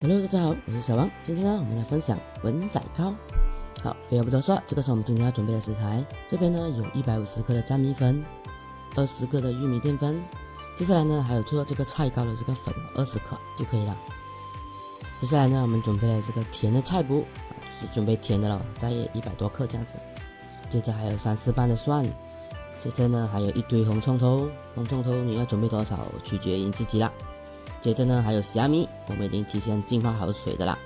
Hello， 大家好，我是小王。今天呢，我们来分享文仔糕。好，废话不多说，这个是我们今天要准备的食材。这边呢有150克的粘米粉，20克的玉米淀粉。接下来呢还有做这个菜糕的这个粉20克就可以了。接下来呢我们准备了这个甜的菜脯，是准备甜的了，大约100多克这样子。接着还有3-4瓣的蒜。接着呢还有一堆红葱头，红葱头你要准备多少取决于你自己啦。接着呢还有虾米，我们已经提前浸泡好水的啦。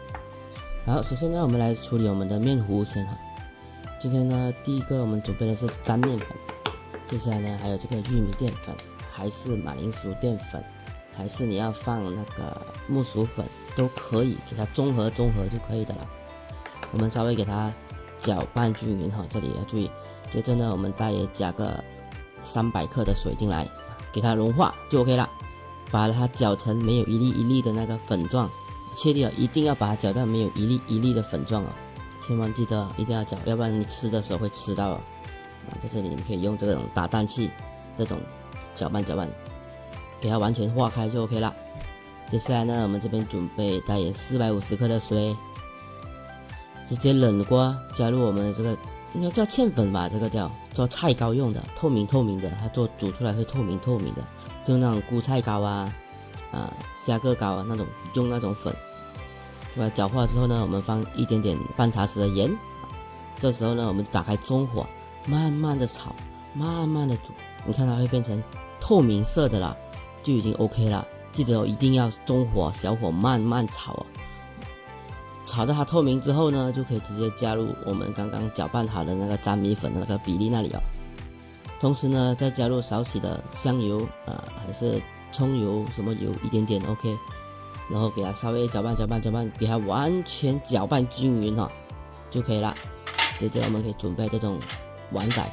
好，首先呢我们来处理我们的面糊先哈。今天呢第一个我们准备的是粘面粉，接下来呢还有这个玉米淀粉，还是马铃薯淀粉，还是你要放那个木薯粉都可以，给它中和就可以的了。我们稍微给它搅拌均匀哈，这里要注意。接着呢我们大约加个300克的水进来，给它融化就 OK 了。把它搅成没有一粒一粒的那个粉状，切记一定要把它搅到没有一粒一粒的粉状哦，千万记得一定要搅，要不然你吃的时候会吃到哦。在这里你可以用这种打蛋器，这种搅拌，给它完全化开就 OK 了。接下来呢，我们这边准备大约450克的水，直接冷锅加入我们这个应该叫芡粉吧，这个叫做菜糕用的，透明的，它煮出来会透明的。就那种菇菜糕虾个糕那种，用那种粉，是吧？搅化之后呢，我们放一点点半茶匙的盐。这时候呢，我们打开中火，慢慢的炒，慢慢的煮。你看它会变成透明色的啦，就已经 OK 了。记得一定要中火、小火慢慢炒啊。炒到它透明之后呢，就可以直接加入我们刚刚搅拌好的那个粘米粉的那个比例那里哦。同时呢，再加入少许的香油还是葱油，什么油一点点 OK， 然后给它稍微搅拌，给它完全搅拌均匀就可以了。接着我们可以准备这种碗仔，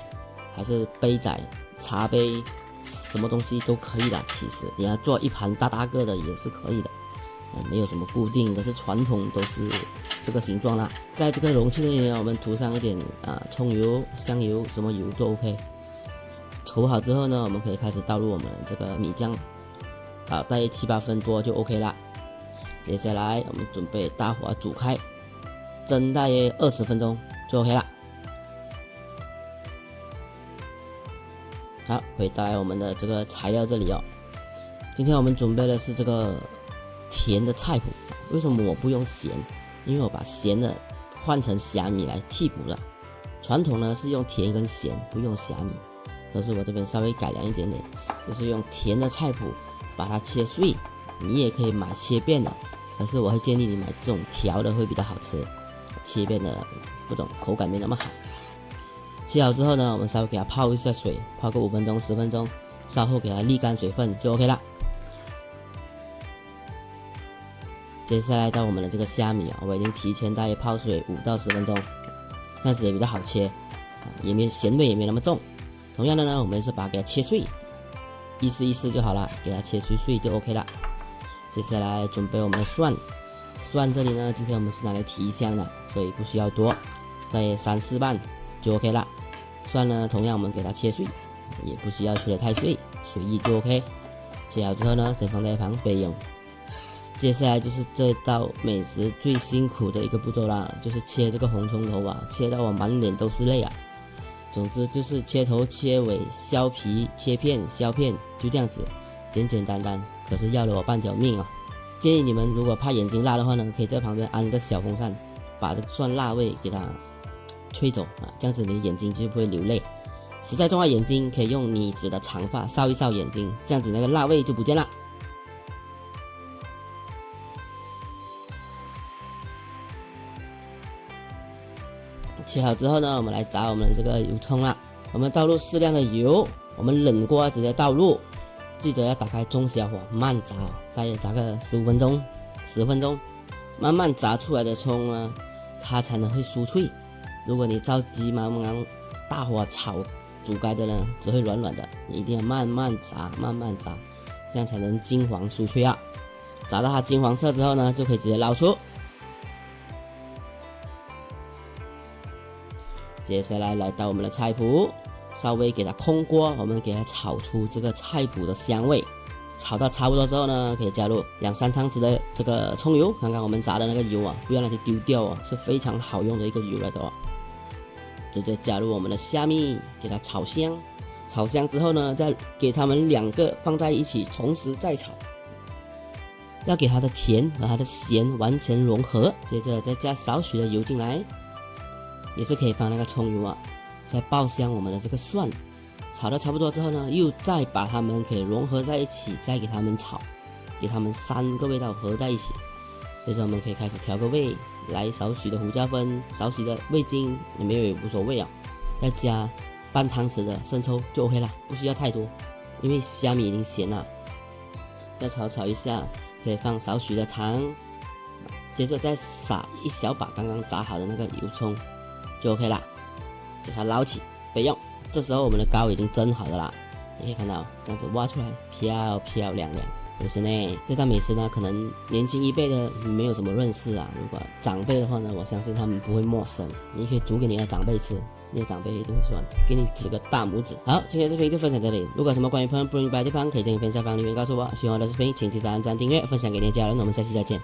还是杯仔、茶杯，什么东西都可以的。其实你要做一盘大个的也是可以的，没有什么固定的，是传统都是这个形状啦。在这个容器里呢，我们涂上一点葱油、香油，什么油都 OK。稠好之后呢，我们可以开始倒入我们这个米浆，大约7-8分多就 OK 啦。接下来我们准备大火煮开，蒸大约20分钟就 OK 啦。好，回到我们的这个材料这里哦。今天我们准备的是这个甜的菜脯，为什么我不用咸？因为我把咸的换成虾米来替补了。传统呢是用甜跟咸，不用虾米。可是我这边稍微改良一点点，就是用甜的菜脯把它切碎，你也可以买切片的，可是我会建议你买这种条的会比较好吃，切片的不懂口感没那么好。切好之后呢，我们稍微给它泡一下水，泡个5分钟10分钟，稍后给它沥干水分就 OK 了。接下来到我们的这个虾米我已经提前大约泡水5到10分钟，这样子也比较好切咸味也没那么重。同样的呢，我们是把它给它切碎，意思就好了，给它切碎就 OK 了。接下来准备我们的蒜这里呢，今天我们是拿来提香的，所以不需要多，大约3-4瓣就 OK 了。蒜呢，同样我们给它切碎，也不需要切得太碎，随意就 OK。切好之后呢，先放在一旁备用。接下来就是这道美食最辛苦的一个步骤啦，就是切这个红葱头切到我满脸都是泪总之就是切头切尾削皮切片削片，就这样子简单，可是要了我半条命建议你们如果怕眼睛辣的话呢，可以在旁边安个小风扇，把这蒜辣味给它吹走这样子你的眼睛就不会流泪。实在重要眼睛可以用你指的长发搔一搔眼睛，这样子那个辣味就不见了。切好之后呢，我们来炸我们的这个油葱啦。我们倒入适量的油，我们冷锅直接倒入，记得要打开中小火慢炸大约炸个15分钟10分钟，慢慢炸出来的葱呢，它才能会酥脆。如果你着急忙大火炒煮开的呢，只会软的。你一定要慢慢炸，这样才能金黄酥脆炸到它金黄色之后呢，就可以直接捞出。接下来到我们的菜脯，稍微给它空锅，我们给它炒出这个菜脯的香味，炒到差不多之后呢，可以加入2-3汤匙的这个葱油，刚刚我们炸的那个油啊，不要拿去丢掉哦，是非常好用的一个油来的哦。直接加入我们的虾米，给它炒香。炒香之后呢，再给它们2个放在一起，同时再炒，要给它的甜和它的咸完全融合。接着再加少许的油进来，也是可以放那个葱油啊，再爆香我们的这个蒜。炒到差不多之后呢，又再把它们可以融合在一起，再给它们炒，给它们3个味道合在一起。接着我们可以开始调个味，来少许的胡椒粉，少许的味精，也没有也无所谓啊。再加半汤匙的生抽就 OK 了，不需要太多，因为虾米已经咸了。再炒一下，可以放少许的糖，接着再撒一小把刚刚炸好的那个油葱就 OK 了，给它捞起备用。这时候我们的糕已经蒸好了啦，你可以看到这样子挖出来，漂漂亮亮。不是呢，这道美食呢，可能年轻一辈的没有什么认识啊。如果长辈的话呢，我相信他们不会陌生。你可以煮给你的长辈吃，你的长辈一定会喜欢，给你指个大拇指。好，今天视频就分享这里。如果有什么关于烹饪不明白的地方，可以在影片下方留言告诉我。喜欢我的视频，请记得按赞、订阅、分享给你的家人。我们下期再见。